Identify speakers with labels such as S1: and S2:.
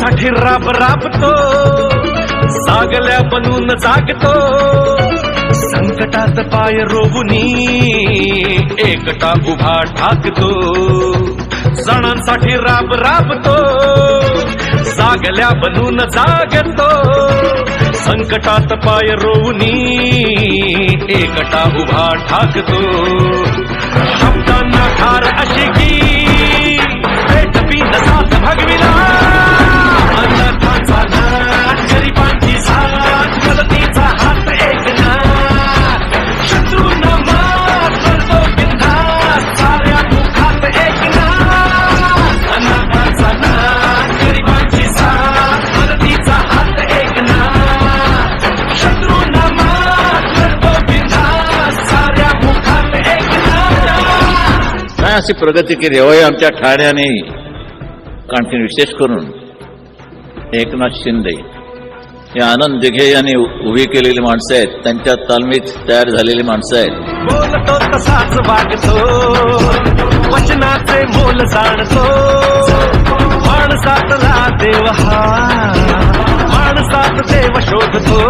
S1: सणांसाठी राब राबतो, जागल्या बनून जागतो, संकटात पाय रोवुनी एकटा उभा ठाकतो. सणांसाठी राब राबतो, जागल्या बनून जागतो, संकटात पाय रोवुनी एकटा उभा ठाकतो. शब्दांना ठार अशी की पेटवी साथ भगविला, अनाथांचा नाथ, गरिबांची साथ, मदतीचा हात एकनाथ, शत्रूंना मात करतो बिनधास्त, साऱ्या दुःखात एकनाथ. अनाथांचा नाथ, गरिबांची साथ, मदतीचा हात एकनाथ, शत्रूंना मात करतो बिनधास्त, साऱ्या दुःखात एकनाथ.
S2: काय अशी प्रगती केली होय आमच्या ठाण्याने. कारण विशेष करून एकनाथ शिंदे हे आनंद दिघे यांनी उभी केलेली माणसं आहेत, त्यांच्या तालमीत तयार झालेली माणसं आहेत.
S1: बोलतो तसाच वागतो, वचनाचे मोल जाणतो, माणसातला देव हा, माणसात देव शोधतो.